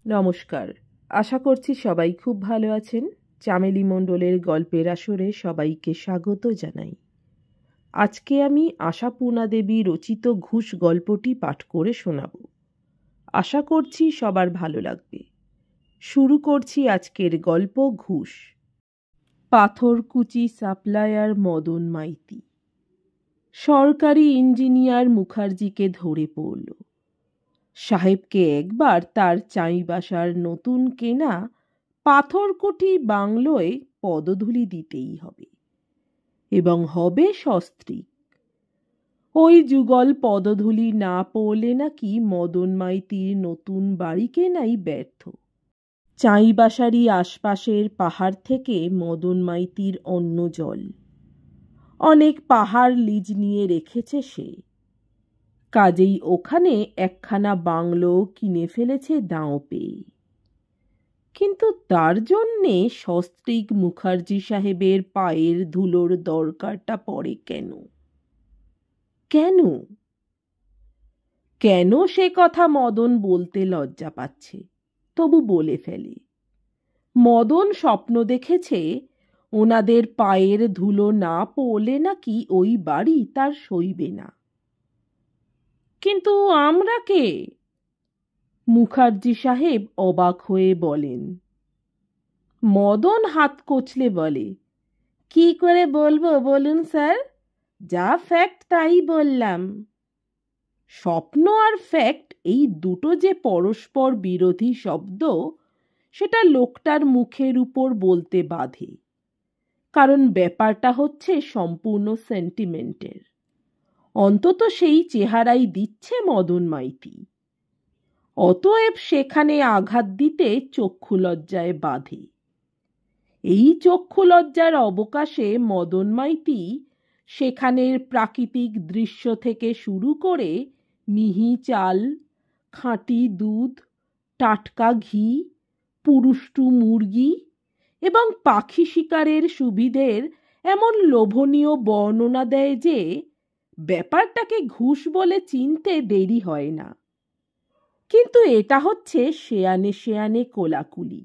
নমস্কার। আশা করছি সবাই খুব ভালো আছেন। চামেলি মণ্ডলের গল্পের আসরে সবাইকে স্বাগত জানাই। আজকে আমি আশাপূর্ণা দেবী রচিত ঘুষ গল্পটি পাঠ করে শোনাব। আশা করছি সবার ভালো লাগবে। শুরু করছি আজকের গল্প ঘুষ। পাথরকুচি সাপ্লায়ার মদন মাইতি সরকারি ইঞ্জিনিয়ার মুখার্জিকে ধরে পড়ল। সাহেবকে একবার তার চাইবাসার নতুন কেনা পাথরকুটি বাংলোয় পদধূলি দিতেই হবে, এবং হবে সস্ত্রীক। ওই যুগল পদধূলি না পড়লে নাকি মদন মাইতির নতুন বাড়ি কেনাই ব্যর্থ। চাইবাসারই আশপাশের পাহাড় থেকে মদন মাইতির অন্য জল। অনেক পাহাড় লিজ নিয়ে রেখেছে সে, কাজেই ওখানে একখানা বাংলো কিনে ফেলেছে দাঁও পেয়ে। কিন্তু তার জন্যে সস্ত্রীক মুখার্জি সাহেবের পায়ের ধুলোর দরকারটা পড়ে কেন? কেন কেন সে কথা মদন বলতে লজ্জা পাচ্ছে, তবু বলে ফেলে। মদন স্বপ্ন দেখেছে ওনাদের পায়ের ধুলো না পড়লে নাকি ওই বাড়ি তার সইবে না। কিন্তু আমরা কে? মুখার্জি সাহেব অবাক হয়ে বলেন। মদন হাত কচলে বলে, কি করে বলবো বলুন স্যার, যা ফ্যাক্ট তাই বললাম। স্বপ্ন আর ফ্যাক্ট এই দুটো যে পরস্পর বিরোধী শব্দ, সেটা লোকটার মুখের উপর বলতে বাধে, কারণ ব্যাপারটা হচ্ছে সম্পূর্ণ সেন্টিমেন্টের। অন্তত সেই চেহারাই দিচ্ছে মদন মাইতি। অতএব সেখানে আঘাত দিতে চক্ষু লজ্জায় বাধে। এই চক্ষু লজ্জার অবকাশে মদন মাইতি সেখানের প্রাকৃতিক দৃশ্য থেকে শুরু করে মিহি চাল, খাঁটি দুধ, টাটকা ঘি, পুরুষ্টু মুরগি এবং পাখি শিকারের সুবিধের এমন লোভনীয় বর্ণনা দেয় যে ব্যাপারটাকে ঘুষ বলে চিনতে দেরি হয় না। কিন্তু এটা হচ্ছে শেয়ানে শেয়ানে কোলাকুলি।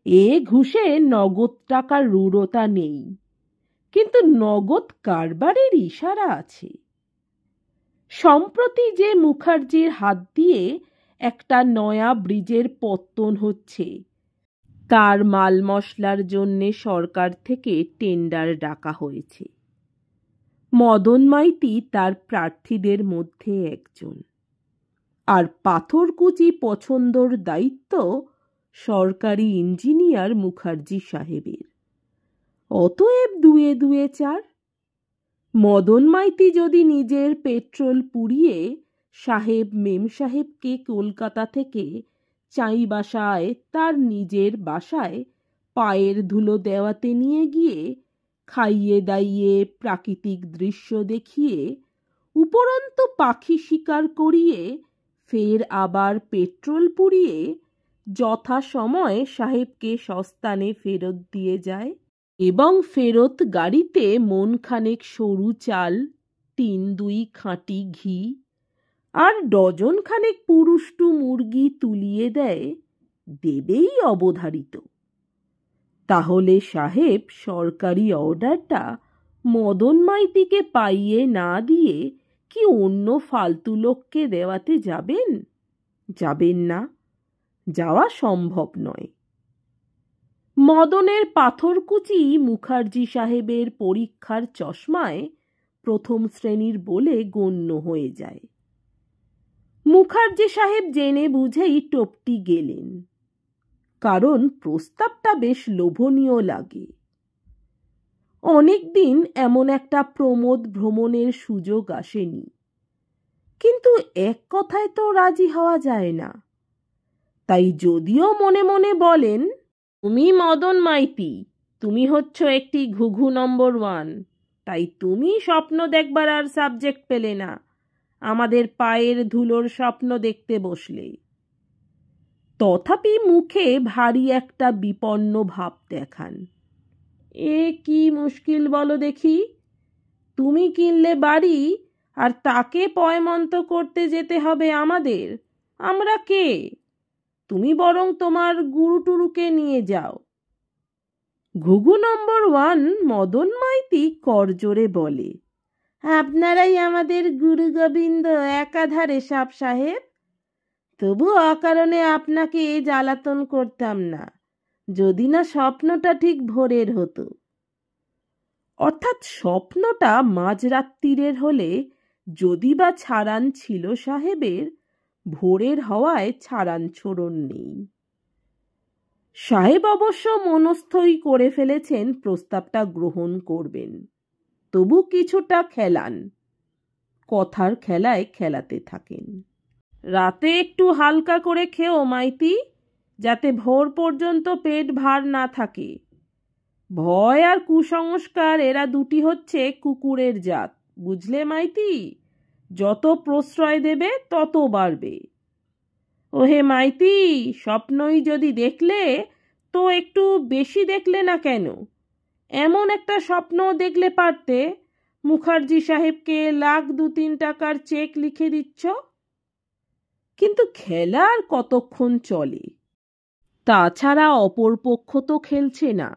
এ ঘুষে নগদ টাকার রূঢ়তা নেই, কিন্তু নগদ কারবারের ইশারা আছে। সম্প্রতি যে মুখার্জির হাত দিয়ে একটা নয়া ব্রিজের পত্তন হচ্ছে, তার মাল মশলার জন্যে সরকার থেকে টেন্ডার ডাকা হয়েছে। মদন মাইতি তার প্রার্থীদের মধ্যে একজন, আর পাথরকুচি পছন্দর দায়িত্ব সরকারি ইঞ্জিনিয়ার মুখার্জি সাহেবের। অতএব দুয়ে দুয়ে চার। মদন মাইতি যদি নিজের পেট্রোল পুড়িয়ে সাহেব মেম সাহেবকে কলকাতা থেকে চাইবাসায় তার নিজের বাসায় পায়ের ধুলো দেওয়াতে নিয়ে গিয়ে খাইয়ে দাইয়ে প্রাকৃতিক দৃশ্য দেখিয়ে উপরন্তু পাখি শিকার করিয়ে ফের আবার পেট্রোল পুড়িয়ে যথাসময়ে সাহেবকে সস্তানে ফেরত দিয়ে যায়, এবং ফেরত গাড়িতে মনখানেক সরু চাল, ৩-২ খাঁটি ঘি আর ডজন খানেক পুরুষ্টু মুরগি তুলিয়ে দেয়, দেবেই অবধারিত, তাহলে সাহেব সরকারি অর্ডারটা মদন মাইতিকে পাইয়ে না দিয়ে কি অন্য ফালতু লোককে দেওয়াতে যাবেন? যাবেন না, যাওয়া সম্ভব নয়। মদনের পাথরকুচি মুখার্জি সাহেবের পরীক্ষার চশমায় প্রথম শ্রেণীর বলে গণ্য হয়ে যায়। মুখার্জি সাহেব জেনে বুঝেই টপটি গেলেন, কারণ প্রস্তাবটা বেশ লোভনীয় লাগে। অনেকদিন এমন একটা প্রমোদ ভ্রমণের সুযোগ আসেনি, কিন্তু এক কথায় তো রাজি হওয়া যায় না। তাই যদিও মনে মনে বলেন, তুমি মদন মাইতি, তুমি হচ্ছ একটি ঘুঘু নম্বর 1, তাই তুমি স্বপ্ন দেখবার আর সাবজেক্ট পেলে না, আমাদের পায়ের ধুলোর স্বপ্ন দেখতে বসলে। তথাপি মুখে ভারী একটা বিপন্ন ভাব দেখান। এ কি মুশকিল বলো দেখি, তুমি কিনলে বাড়ি আর তাকে পয়মন্ত করতে যেতে হবে আমাদের। আমরা কে? তুমি বরং তোমার গুরুটুরুকে নিয়ে যাও। ঘুঘু নম্বর 1 মদন মাইতি করজোরে বলে, আপনারাই আমাদের গুরু গোবিন্দ একাধারে সাপ সাহেব। তবু অকারণে আপনাকে জ্বালাতন করতাম না, যদি না স্বপ্নটা ঠিক ভোরের হতো। অর্থাৎ স্বপ্নটা মাঝরাত্রিরের হলে যদি বা ছাড়ান ছিল সাহেবের, ভোরের হওয়ায় ছাড়ান ছোড়ন নেই। সাহেব অবশ্য মনস্থই করে ফেলেছেন প্রস্তাবটা গ্রহণ করবেন, তবু কিছুটা খেলান, কথার খেলায় খেলাতে থাকেন। রাতে একটু হালকা করে খেও মাইতি, যাতে ভোর পর্যন্ত পেট ভার না থাকে। ভয় আর কুসংস্কার এরা দুটি হচ্ছে কুকুরের জাত, বুঝলে মাইতি? যত প্রশ্রয় দেবে তত বাড়বে। ওহে মাইতি, স্বপ্নই যদি দেখলে তো একটু বেশি দেখলে না কেন? এমন একটা স্বপ্ন দেখলে পারতে মুখার্জি সাহেবকে 1,00,000-2-3 টাকার চেক লিখে দিচ্ছ। কিন্তু খেলা আর কতক্ষণ চলে? তাছাড়া অপর পক্ষ তো খেলছে না,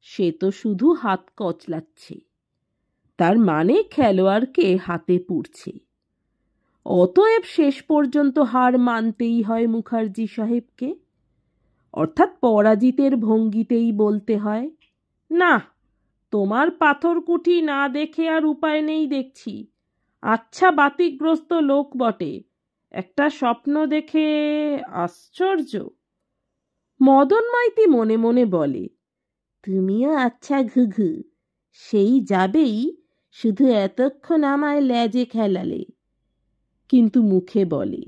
সে তো শুধু হাত কচলাচ্ছে, তার মানে খেলোয়াড়কে হাতে পুড়ছে। অতএব শেষ পর্যন্ত হার মানতেই হয় মুখার্জি সাহেবকে, অর্থাৎ পরাজিতের ভঙ্গিতেই বলতে হয়, না, তোমার পাথরকুঠি না দেখে আর উপায় নেই দেখছি। আচ্ছা বাতিগ্রস্ত লোক বটে, একটা স্বপ্ন দেখে আশ্চর্য। মদন মাইতি মনে মনে বলে, তুমিও আচ্ছা ঘুঘু, সেই যাবেই, শুধু এতক্ষণ আমায় লেজে খেলালে। কিন্তু মুখে বলে,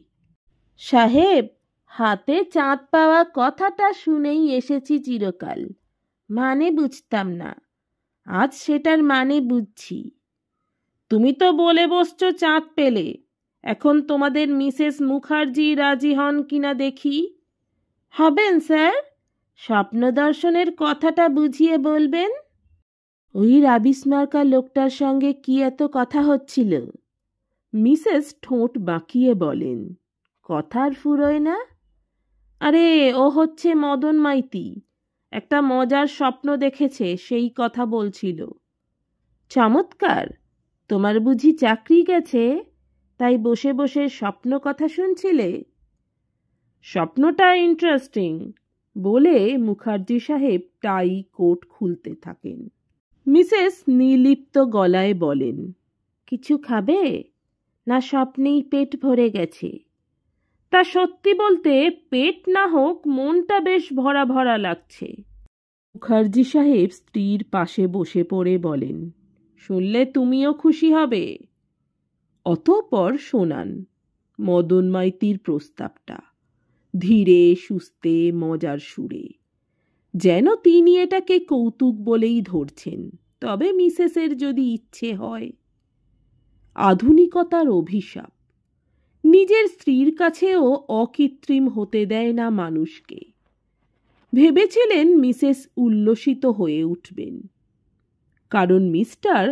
সাহেব, হাতে চাঁদ পাওয়া কথাটা শুনেই এসেছি চিরকাল, মানে বুঝতাম না, আজ সেটার মানে বুঝছি। তুমি তো বলে বসছ চাঁদ পেলে, এখন তোমাদের মিসেস মুখার্জি রাজি হন কিনা দেখি। হবেন স্যার, স্বপ্ন দর্শনের কথাটা বুঝিয়ে বলবেন। ওই রাবিশ মার্কা লোকটার সঙ্গে কি এত কথা হচ্ছিল? মিসেস ঠোঁট বাঁকিয়ে বলেন, কথার ফুরোয় না? আরে ও হচ্ছে মদন মাইতি, একটা মজার স্বপ্ন দেখেছে, সেই কথা বলছিল। চমৎকার, তোমার বুঝি চাকরি গেছে, তাই বসে বসে স্বপ্ন কথা শুনছিলে? স্বপ্নটা ইন্টারেস্টিং, বলে মুখার্জি সাহেব টাই কোট খুলতে থাকেন। মিসেস নির্লিপ্ত গলায় বলেন, কিছু খাবে না স্বপ্নেই পেট ভরে গেছে? তা সত্যি বলতে পেট না হোক, মনটা বেশ ভরা ভরা লাগছে। মুখার্জি সাহেব স্ত্রীর পাশে বসে পড়ে বলেন, শুনলে তুমিও খুশি হবে। অতঃপর শোনান মদন মাইতির প্রস্তাবটা, ধীরে সুস্থে মজার সুরে, যেন তিনি এটাকে কৌতুক বলেই ধরছেন, তবে মিসেসের যদি ইচ্ছে হয়। আধুনিকতার অভিশাপ, নিজের স্ত্রীর কাছেও অকৃত্রিম হতে দেয় না মানুষকে। ভেবেছিলেন মিসেস উল্লসিত হয়ে উঠবেন, কারণ মিস্টার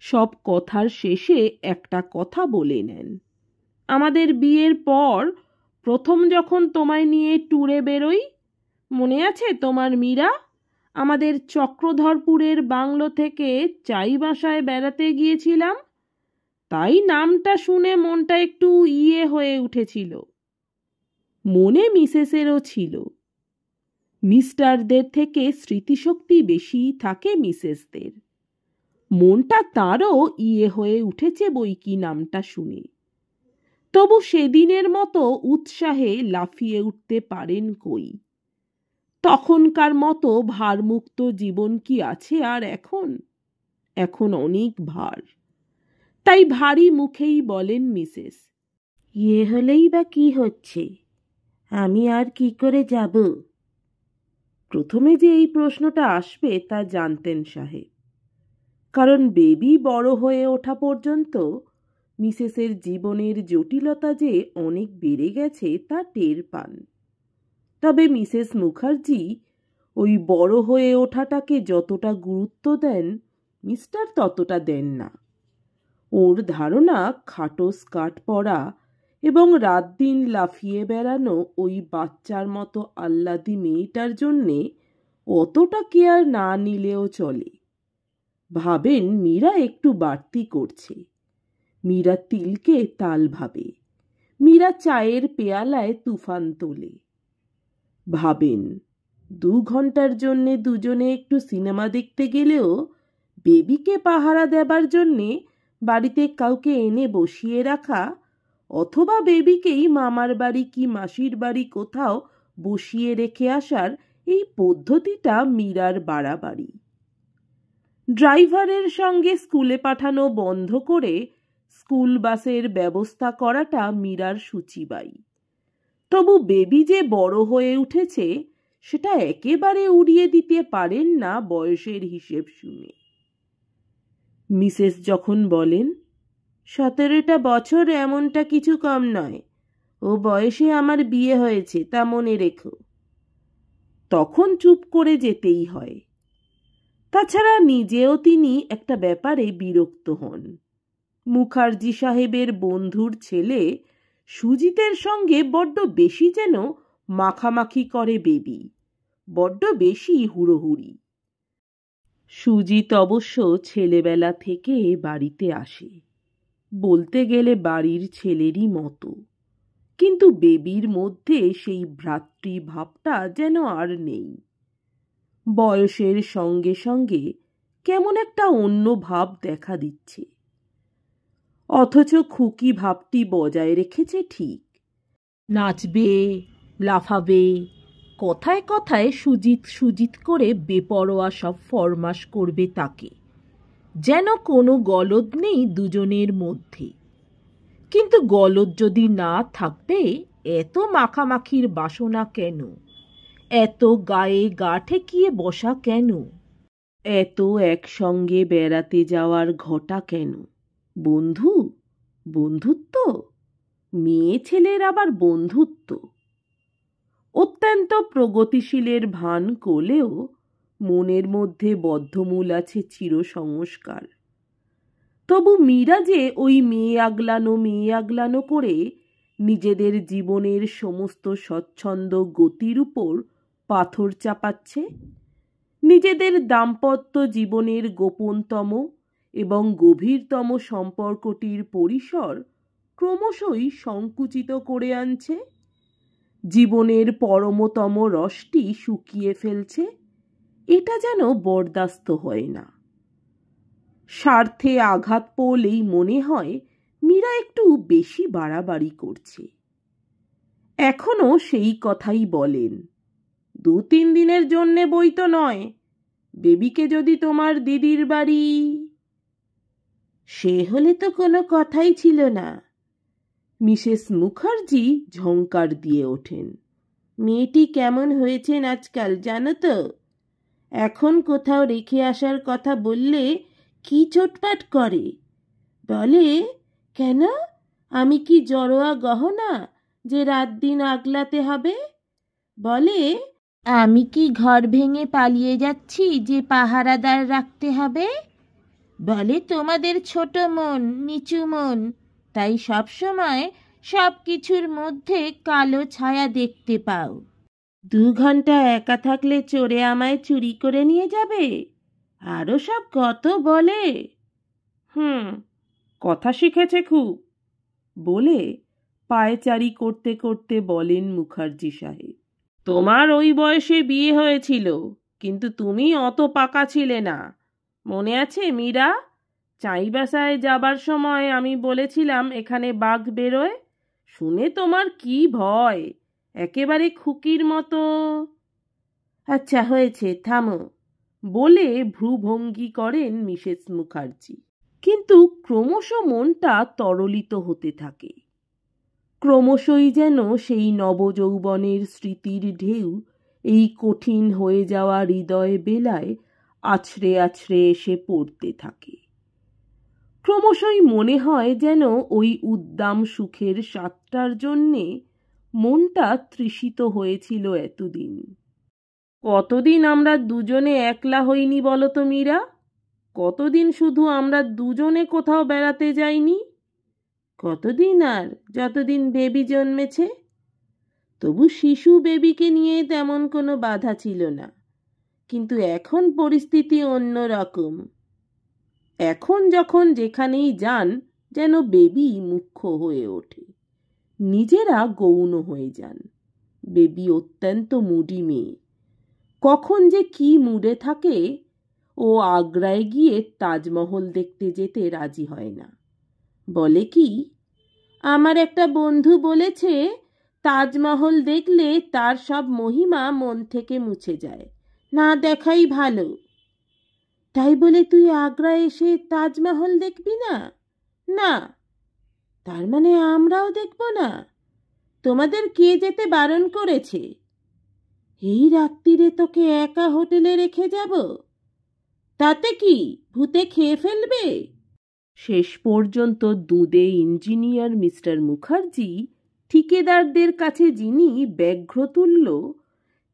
সব কথার শেষে একটা কথা বলে নেন, আমাদের বিয়ের পর প্রথম যখন তোমায় নিয়ে ট্যুরে বেরোই, মনে আছে তোমার মীরা? আমাদের চক্রধরপুরের বাংলো থেকে চাইবাসায় বেড়াতে গিয়েছিলাম, তাই নামটা শুনে মনটা একটু ইয়ে হয়ে উঠেছিল। মনে মিসেসেরও ছিল। মিস্টারদের থেকে স্মৃতিশক্তি বেশি থাকে মিসেসদের। মনটা তারও ইয়ে হয়ে উঠেছে বইকি নামটা শুনে। তবু সেদিনের মতো উৎসাহে লাফিয়ে উঠতে পারেন কই? তখনকার মতো ভারমুক্ত জীবন কি আছে আর এখন? এখন অনেক ভার। তাই ভারী মুখেই বলেন মিসেস, ইয়ে হলেই বা কি হচ্ছে, আমি আর কি করে যাব? প্রথমে যে এই প্রশ্নটা আসবে তা জানতেন সাহেব, কারণ বেবি বড় হয়ে ওঠা পর্যন্ত মিসেসের জীবনের জটিলতা যে অনেক বেড়ে গেছে তা টের পান। তবে মিসেস মুখার্জি ওই বড় হয়ে ওঠাটাকে যতটা গুরুত্ব দেন, মিস্টার ততটা দেন না। ওর ধারণা খাটো স্কার্ট পরা, এবং রাত দিন লাফিয়ে বেড়ানো ওই বাচ্চার মতো আহ্লাদী মেয়েটার জন্যে অতটা কেয়ার না নিলেও চলে। ভাবেন মীরা একটু বাড়তি করছে। মীরা তিলকে তাল ভাবে। মীরা চায়ের পেয়ালায় তুফান তোলে। ভাবেন 2 ঘন্টার জন্যে দুজনে একটু সিনেমা দেখতে গেলেও বেবিকে পাহারা দেবার জন্যে বাড়িতে কাউকে এনে বসিয়ে রাখা, অথবা বেবিকেই মামার বাড়ি কি মাসির বাড়ি কোথাও বসিয়ে রেখে আসার এই পদ্ধতিটা মীরার বাড়াবাড়ি। ড্রাইভারের সঙ্গে স্কুলে পাঠানো বন্ধ করে স্কুল বাসের ব্যবস্থা করাটা মীরার সূচিবাই। তবু বেবি যে বড় হয়ে উঠেছে সেটা একেবারে উড়িয়ে দিতে পারেন না বয়সের হিসেব শুনে। মিসেস যখন বলেন, 17টা বছর এমনটা কিছু কম নয়, ও বয়সে আমার বিয়ে হয়েছে তা মনে রেখো, তখন চুপ করে যেতেই হয়। তাছাড়া নিজেও তিনি একটা ব্যাপারে বিরক্ত হন। মুখার্জি সাহেবের বন্ধুর ছেলে সুজিতের সঙ্গে বড্ড বেশি যেন মাখামাখি করে বেবি, বড্ড বেশি হুড়োহুড়ি। সুজিত অবশ্য ছেলেবেলা থেকে বাড়িতে আসে, বলতে গেলে বাড়ির ছেলেরই মতো, কিন্তু বেবির মধ্যে সেই ভ্রাতৃভাবটা যেন আর নেই। বয়সের সঙ্গে সঙ্গে কেমন একটা অন্য ভাব দেখা দিচ্ছে। অথচ খুকি ভাবটি বজায় রেখেছে ঠিক। নাচবে, লাফাবে, কথায় কথায় সুজিত সুজিত করে বেপরোয়া সব ফরমাস করবে তাকে, যেন কোনো গলদ নেই দুজনের মধ্যে। কিন্তু গলদ যদি না থাকবে এত মাখামাখির বাসনা কেন? এত গায়ে গা ঠেকিয়ে বসা কেন? এত একসঙ্গে বেড়াতে যাওয়ার ঘটা কেন? বন্ধু, বন্ধুত্ব, মেয়ে ছেলের আবার বন্ধুত্ব। অত্যন্ত প্রগতিশীলের ভান করলেও মনের মধ্যে বদ্ধমূল আছে চিরসংস্কার। তবু মীরা যে ওই মেয়ে আগলানো করে নিজেদের জীবনের সমস্ত স্বচ্ছন্দ গতির উপর পাথর চাপাচ্ছে, নিজেদের দাম্পত্য জীবনের গোপনতম এবং গভীরতম সম্পর্কটির পরিসর ক্রমশই সংকুচিত করে আনছে, জীবনের পরমতম রসটি শুকিয়ে ফেলছে, এটা যেন বরদাস্ত হয় না। স্বার্থে আঘাত পড়লেই মনে হয় মীরা একটু বেশি বাড়াবাড়ি করছে। এখনো সেই কথাই বলেন, 2-3 দিনের জন্যে বই তো নয়, বেবিকে যদি তোমার দিদির বাড়ি। সে হলে তো কোনো কথাই ছিল না। মিসেস মুখার্জি ঝংকার দিয়ে ওঠেন, মেয়েটি কেমন হয়েছেন আজকাল জানো তো? এখন কোথাও রেখে আসার কথা বললে কি চোটপাট করে, বলে কেন আমি কি জড়োয়া গহনা যে রাত দিন আগলাতে হবে? বলে আমি কি ঘর ভেঙে পালিয়ে যাচ্ছি যে পাহারাদার রাখতে হবে? বলে তোমাদের ছোট মন, নিচু মন, তাই সবসময় সব কিছুর মধ্যে কালো ছায়া দেখতে পাও। 2 ঘন্টা একা থাকলে চোরে আমায় চুরি করে নিয়ে যাবে, আরও সব কত বলে। কথা শিখেছে খুব, বলে পায়চারি করতে করতে বলেন মুখার্জি সাহেব, তোমার ওই বয়সে বিয়ে হয়েছিল, কিন্তু তুমি অত পাকা ছিলে না। মনে আছে মীরা, চাইবাসায় যাবার সময় আমি বলেছিলাম এখানে বাঘ বেরোয়, শুনে তোমার কি ভয়, একেবারে খুকির মতো। আচ্ছা হয়েছে, থামো, বলে ভ্রুভঙ্গি করেন মিসেস মুখার্জি। কিন্তু ক্রমশ মনটা তরলিত হতে থাকে। ক্রমশই যেন সেই নবযৌবনের স্মৃতির ঢেউ এই কঠিন হয়ে যাওয়া হৃদয় বেলায় আছড়ে আছড়ে এসে পড়তে থাকে। ক্রমশই মনে হয় যেন ওই উদ্দাম সুখের স্বাদটার জন্যে মনটা তৃষিত হয়েছিল এতদিন। কতদিন আমরা দুজনে একলা হইনি বলো তো মীরা? কতদিন শুধু আমরা দুজনে কোথাও বেড়াতে যাইনি? কতদিন আর? যতদিন বেবি জন্মেছে। তবু শিশু বেবিকে নিয়ে তেমন কোনো বাধা ছিল না, কিন্তু এখন পরিস্থিতি অন্য রকম। এখন যখন যেখানেই যান যেন বেবি মুখ্য হয়ে ওঠে, নিজেরা গৌণ হয়ে যান। বেবি অত্যন্ত মুডি মেয়ে, কখন যে কি মুডে থাকে। ও আগ্রায় গিয়ে তাজমহল দেখতে যেতে রাজি হয় না। বলে কি, আমার একটা বন্ধু বলেছে তাজমহল দেখলে তার সব মহিমা মন থেকে মুছে যায়, না দেখাই ভালো। তাই বলে তুই আগ্রা এসে তাজমহল দেখবি না? না। তার মানে আমরাও দেখব না? তোমাদের কে যেতে বারণ করেছে? এই রাত্রিরে তোকে একা হোটেলে রেখে যাব? তাতে কি, ভূতে খেয়ে ফেলবে? শেষ পর্যন্ত দুধে ইঞ্জিনিয়ার মিস্টার মুখার্জি ঠিকাদারদের কাছে যিনি ব্যঘ্র তুল্য,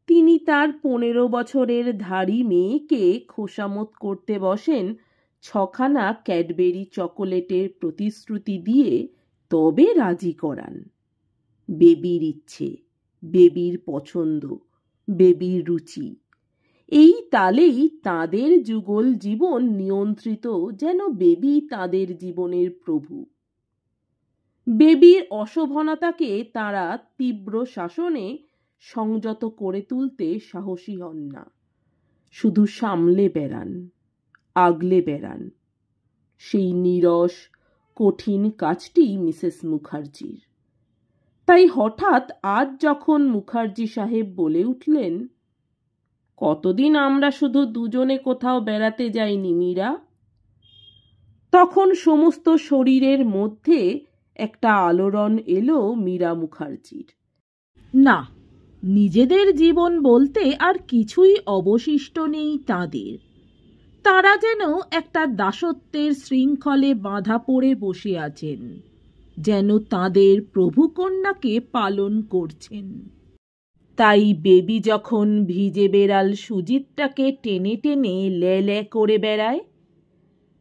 তিনি তার 15 বছরের ধাড়ি মেয়েকে খোসামত করতে বসেন 6খানা ক্যাডবেরি চকোলেটের প্রতিশ্রুতি দিয়ে তবে রাজি করান। বেবির ইচ্ছে, বেবির পছন্দ, বেবির রুচি, এই তালেই তাদের যুগল জীবন নিয়ন্ত্রিত, যেন বেবি তাদের জীবনের প্রভু। বেবির অশোভনতাকে তারা তীব্র শাসনে সংযত করে তুলতে সাহসী হন না, শুধু সামলে বেড়ান, আগলে বেড়ান। সেই নীরস কঠিন কাজটি মিসেস মুখার্জির। তাই হঠাৎ আজ যখন মুখার্জি সাহেব বলে উঠলেন, কতদিন আমরা শুধু দুজনে কোথাও বেড়াতে যাইনি মীরা, তখন সমস্ত শরীরের মধ্যে একটা আলোড়ন এলো মীরা মুখার্জির। না, নিজেদের জীবন বলতে আর কিছুই অবশিষ্ট নেই তাদের। তারা যেন একটা দাসত্বের শৃঙ্খলে বাঁধা পড়ে বসে আছেন, যেন তাদের প্রভুকন্যাকে পালন করছেন। তাই বেবি যখন ভিজে বেড়াল সুজিতটাকে টেনে টেনে লে করে বেড়ায়,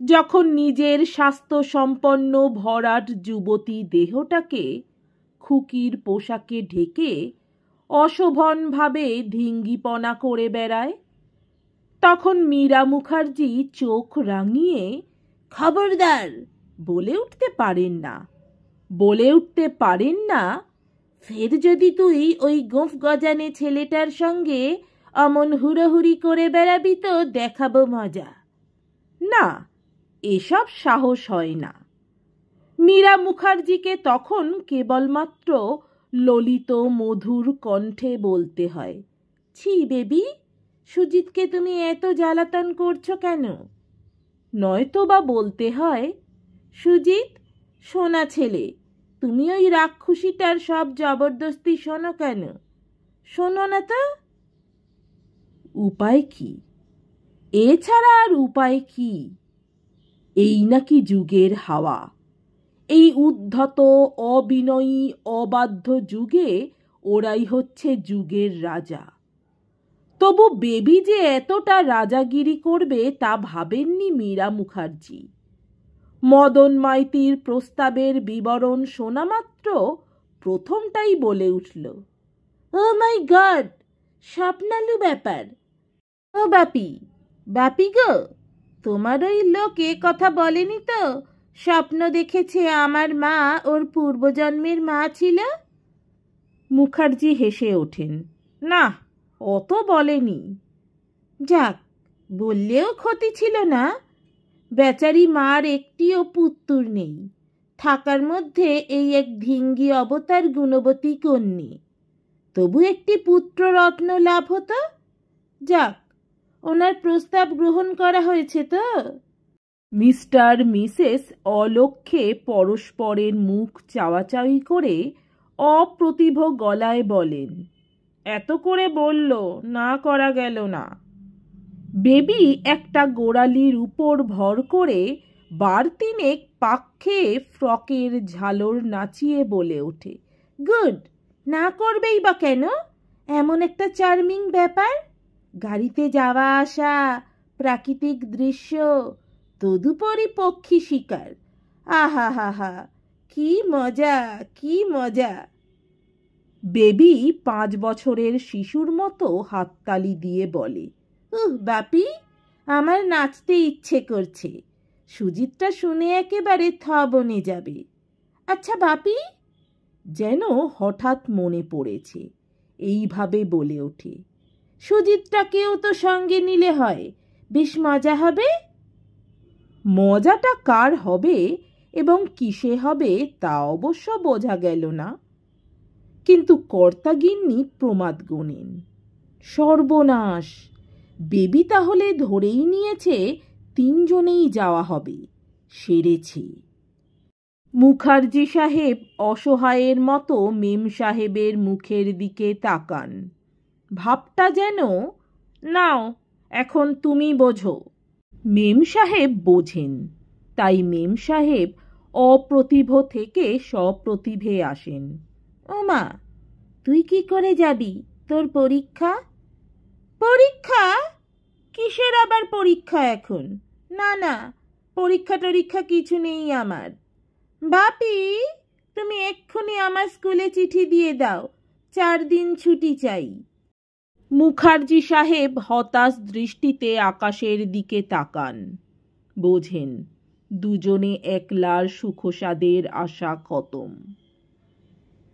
যখন নিজের স্বাস্থ্য সম্পন্ন ভরাট যুবতী দেহটাকে খুকির পোশাকে ঢেকে অশোভনভাবে ঢিঙ্গিপনা করে বেড়ায়, তখন মীরা মুখার্জি চোখ রাঙিয়ে খবরদার বলে উঠতে পারেন না, ফের যদি তুই ওই গোঁফ গজানে ছেলেটার সঙ্গে অমন হুড়োহুড়ি করে বেড়াবি তো দেখাবো মজা। না, এসব সাহস হয় না। মীরা মুখার্জিকে তখন কেবলমাত্র ললিত মধুর কণ্ঠে বলতে হয়, ছি বেবি, সুজিতকে তুমি এত জ্বালাতন করছো কেন? নয়তো বা বলতে হয়, সুজিত সোনা ছেলে, তুমি ওই রাক্ষসীটার সব জবরদস্তি শোনো কেন? শোনো না তো? উপায় কি? এছাড়া আর উপায় কি? এই নাকি যুগের হাওয়া। এই উদ্ধত অবিনয়ী অবাধ্য যুগে ওরাই হচ্ছে যুগের রাজা। তবু বেবি যে এতটা রাজাগিরি করবে তা ভাবেননি মীরা মুখার্জি। মদন মাইতির প্রস্তাবের বিবরণ শোনা মাত্র প্রথমটাই বলে উঠল, ও মাই গড, স্বপ্নালু ব্যাপার। ও বাপি গো, তোমার ওই লোক এ কথা বলেনি তো স্বপ্ন দেখেছে আমার মা ওর পূর্বজন্মের মা ছিল? মুখার্জি হেসে ওঠেন, না, অত বলেনি। যাক, বললেও ক্ষতি ছিল না। বেচারি মার একটিও পুত্তুর নেই, থাকার মধ্যে এই এক ঢিঙ্গি অবতার গুণবতী কন্যে। তবু একটি পুত্র রত্ন লাভ হতো। যাক, ওনার প্রস্তাব গ্রহণ করা হয়েছে তো? মিস্টার মিসেস অলক্ষ্যে পরস্পরের মুখ চাওয়াচাওয়ি করে অপ্রতিভ গলায় বলেন, এত করে বলল, না করা গেল না। বেবি একটা গোড়ালির উপর ভর করে বার তিনেক পাক খেয়ে ফ্রকের ঝালর নাচিয়ে বলে ওঠে, গুড, না করবেই বা কেন? এমন একটা চার্মিং ব্যাপার, গাড়িতে যাওয়া আসা, প্রাকৃতিক দৃশ্য, তদুপরি পক্ষী শিকার। আহা হা হা, কি মজা, কি মজা। বেবি 5 বছরের শিশুর মতো হাততালি দিয়ে বলে, বাপি, আমার নাচতে ইচ্ছে করছে। সুজিতটা শুনে একেবারে থ বনে যাবে। আচ্ছা বাপি, যেন হঠাৎ মনে পড়েছে, এইভাবে বলে ওঠে, সুজিতটাকেও তো সঙ্গে নিলে হয়, বেশ মজা হবে। মজাটা কার হবে এবং কিসে হবে তা অবশ্য বোঝা গেল না, কিন্তু কর্তাগিন্নি প্রমাদ গোনেন। সর্বনাশ, বেবি তাহলে ধরেই নিয়েছে 3 জনেই যাওয়া হবে। সেরেছে। মুখার্জি সাহেব অসহায়ের মতো মেম সাহেবের মুখের দিকে তাকান। ভাবটা যেন, নাও এখন তুমি বোঝো। মেম সাহেব বোঝেন, তাই মেম সাহেব অপ্রতিভ থেকে সপ্রতিভে আসেন। ওমা, তুই কি করে যাবি? তোর পরীক্ষা? পরীক্ষা? কিসের আবার পরীক্ষা এখন? না না, পরীক্ষা টরীক্ষা কিছু নেই আমার। বাপি, তুমি এক্ষুনি আমার স্কুলে চিঠি দিয়ে দাও, 4 দিন ছুটি চাই। মুখার্জি সাহেব হতাশ দৃষ্টিতে আকাশের দিকে তাকান। বোঝেন, দুজনে একলার সুখসাদের আশা খতম।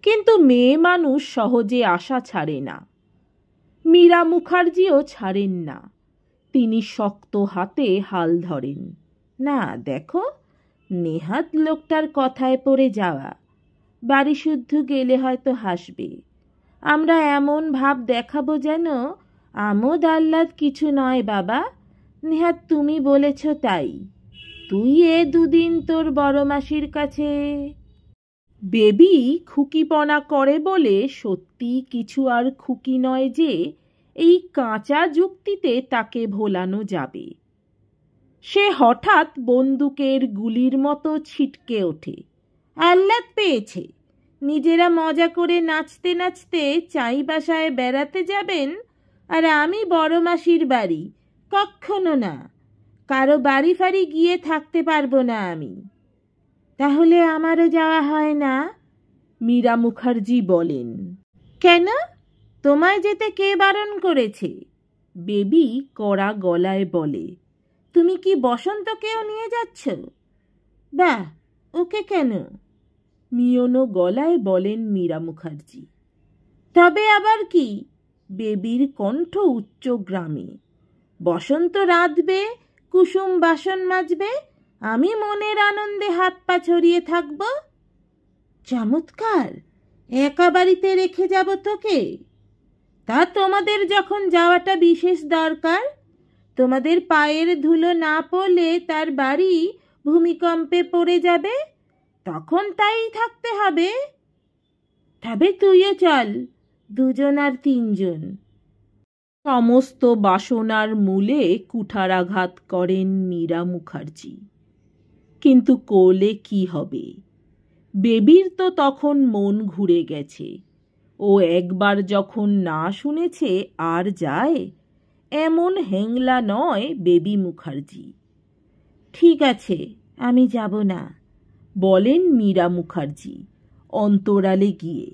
কিন্তু মেয়ে মানুষ সহজে আশা ছাড়ে না। মীরা মুখার্জিও ছাড়েন না। তিনি শক্ত হাতে হাল ধরেন। না দেখো, নেহাত লোকটার কথায় পড়ে যাওয়া। বাড়ি শুদ্ধ গেলে হয়তো হাসবে। আমরা এমন ভাব দেখাবো যেন আমোদ আহ্লাদ কিছু নয় বাবা। নেহাত তুমি বলেছ তাই। তুই 2 দিন তোর বড় মাসির কাছে। বেবি খুকিপনা করে বলে সত্যি কিছু আর খুকি নয় যে এই কাঁচা যুক্তিতে তাকে ভোলানো যাবে। সে হঠাৎ বন্দুকের গুলির মতো ছিটকে ওঠে। আহ্লাদ পেয়েছে। নিজেরা মজা করে নাচতে নাচতে চাই বাসায় বেড়াতে যাবেন, আর আমি বড় মাসির বাড়ি? কক্ষনো না। কারো বাড়ি ফাড়ি গিয়ে থাকতে পারবো না আমি। তাহলে আমারও যাওয়া হয় না? মীরা মুখার্জি বলেন। কেন? তোমায় যেতে কে বারণ করেছে? বেবি কড়া গলায় বলে। তুমি কি বসন্তকেও নিয়ে যাচ্ছ? বাহ, ওকে কেন? মিয়নো গলায় বলেন মীরা মুখার্জি। তবে আবার কি? বেবির কণ্ঠ উচ্চ গ্রামে। বসন্ত রাঁধবে, কুসুম বাসন মাজবে, আমি মনের আনন্দে হাত পা ছড়িয়ে থাকব। চমৎকার! একা বাড়িতে রেখে যাব তোকে? তা তোমাদের যখন যাওয়াটা বিশেষ দরকার, তোমাদের পায়ের ধুলো না পড়লে তার বাড়ি ভূমিকম্পে পড়ে যাবে, তখন তাই থাকতে হবে। তবে তুইও চল, 2 জন আর 3 জন। সমস্ত বাসনার মূলে কুঠারাঘাত করেন মীরা মুখার্জি। কিন্তু কোলে কি হবে? বেবির তো তখন মন ঘুরে গেছে। ও একবার যখন না শুনেছে আর যায়, এমন হ্যাংলা নয় বেবি মুখার্জি। ঠিক আছে, আমি যাব না, বলেন মীরা মুখার্জি অন্তরালে গিয়ে।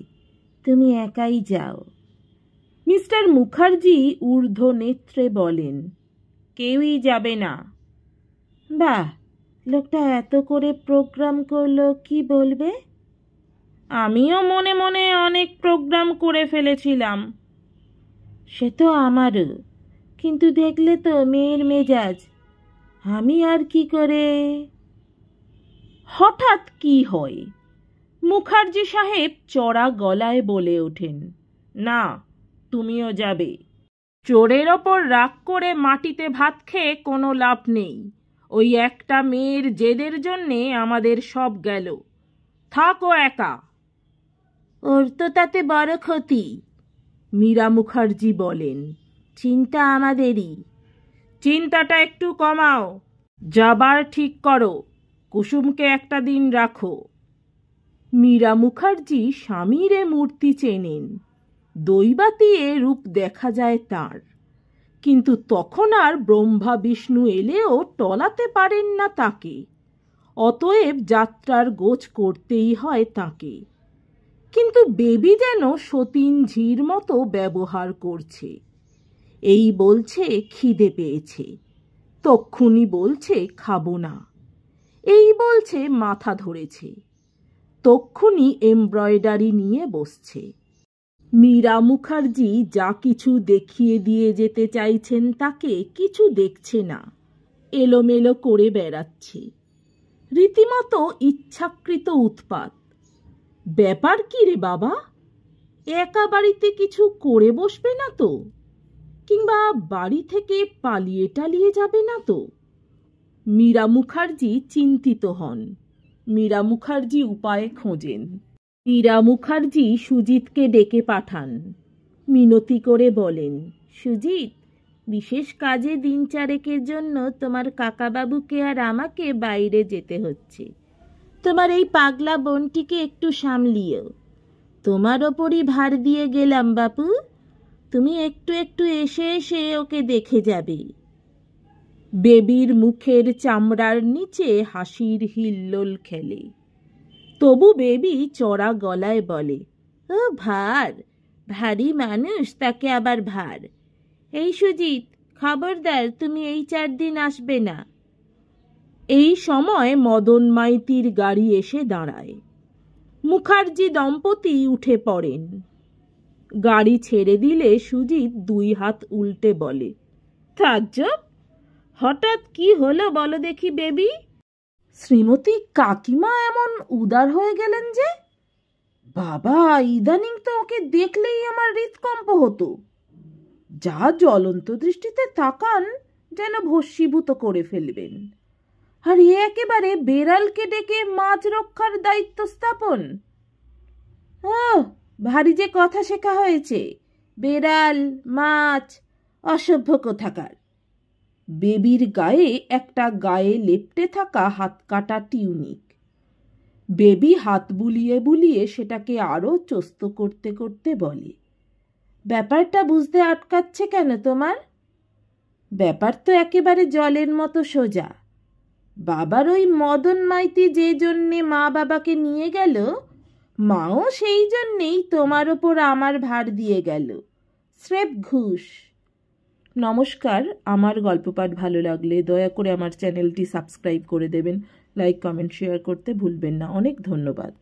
তুমি একাই যাও। মিস্টার মুখার্জি ঊর্ধ্ব নেত্রে বলেন, কেউই যাবে না। বাহ, লোকটা এত করে প্রোগ্রাম করলো, কি বলবে? আমিও মনে মনে অনেক প্রোগ্রাম করে ফেলেছিলাম। সে তো আমারও, কিন্তু দেখলে তো মেয়ের মেজাজ। আমি আর কি করে? হঠাৎ কি হয়? মুখার্জি সাহেব চড়া গলায় বলে ওঠেন, না, তুমিও যাবে। চোরের ওপর রাগ করে মাটিতে ভাত খেয়ে কোনো লাভ নেই। ওই একটা মেয়ের জেদের জন্যে আমাদের সব গেল। থাকো একা। ওর তো তাতে বড় ক্ষতি। মীরা মুখার্জি বলেন, চিন্তা আমাদেরই। চিন্তাটা একটু কমাও। যাবার ঠিক করো। কুসুমকে একটা দিন রাখো। মীরা মুখার্জি স্বামীর মূর্তি চেনেন। দৈবাতীয়ে রূপ দেখা যায় তার, কিন্তু তখন আর ব্রহ্মা বিষ্ণু এলেও টলাতে পারেন না তাকে। অতএব যাত্রার গোছ করতেই হয় তাকে। কিন্তু বেবি যেন সতীন ঝির মতো ব্যবহার করছে। এই বলছে খিদে পেয়েছে, তক্ষুনি বলছে খাবো না। এই বলছে মাথা ধরেছে, তক্ষুনি এমব্রয়ডারি নিয়ে বসছে। মীরা মুখার্জি যা কিছু দেখিয়ে দিয়ে যেতে চাইছেন তাকে কিছু দেখছে না, এলোমেলো করে বেড়াচ্ছে। রীতিমতো ইচ্ছাকৃত উৎপাত। ব্যাপার কি রে বাবা, একা বাড়িতে কিছু করে বসবে না তো? কিংবা বাড়ি থেকে পালিয়ে টালিয়ে যাবে না তো? মীরা মুখার্জি চিন্তিত হন। মীরা মুখার্জি উপায় খোঁজেন। মীরা মুখার্জি সুজিতকে ডেকে পাঠান। মিনতি করে বলেন, সুজিত, বিশেষ কাজে দিন চারেকের জন্য তোমার কাকাবাবুকে আর আমাকে বাইরে যেতে হচ্ছে। তোমার এই পাগলা বোনটিকে একটু সামলিও। তোমার ওপরই ভার দিয়ে গেলাম বাপু, তুমি একটু একটু এসে এসে ওকে দেখে যাবে। বেবির মুখের চামড়ার নিচে হাসির হিল্লোল খেলে। তবু বেবি চড়া গলায় বলে, ও ভার, ভারী মানুষ, তাকে আবার ভার। এই সুজিত, খবরদার, তুমি এই 4 দিন আসবে না। এই সময় মদন মাইতির গাড়ি এসে দাঁড়ায়। মুখার্জি দম্পতি উঠে পড়েন। গাড়ি ছেড়ে দিলে সুজিত 2 হাত উল্টে বলে, তাজ্জব, হঠাৎ কি হলো বলো দেখি বেবি? শ্রীমতী কাকিমা এমন উদার হয়ে গেলেন যে? বাবা, ইদানিং তো ওকে দেখলেই আমার হৃৎকম্প হতো। যা জ্বলন্ত দৃষ্টিতে তাকান, যেন ভস্মীভূত করে ফেলবেন। আর একেবারে বেড়ালকে ডেকে মাছ রক্ষার দায়িত্ব স্থাপন। ও, ভারী যে কথা শেখা হয়েছে। বেড়াল, মাছ, অসভ্য কোথাকার। বেবির গায়ে একটা গায়ে লেপ্টে থাকা হাতকাটা টিউনিক। বেবি হাত বুলিয়ে বুলিয়ে সেটাকে আরো চস্ত করতে করতে বলে, ব্যাপারটা বুঝতে আটকাচ্ছে কেন তোমার? ব্যাপার তো একেবারে জলের মতো সোজা। বাবার ওই মদন মাইতি যে জন্যে মা বাবাকে নিয়ে গেল, মাও সেই জন্যেই তোমার ওপর আমার ভার দিয়ে গেল। স্রেফ ঘুষ। নমস্কার, আমার গল্প পাঠ ভালো লাগলে দয়া করে আমার চ্যানেলটি সাবস্ক্রাইব করে দেবেন। লাইক, কমেন্ট, শেয়ার করতে ভুলবেন না। অনেক ধন্যবাদ।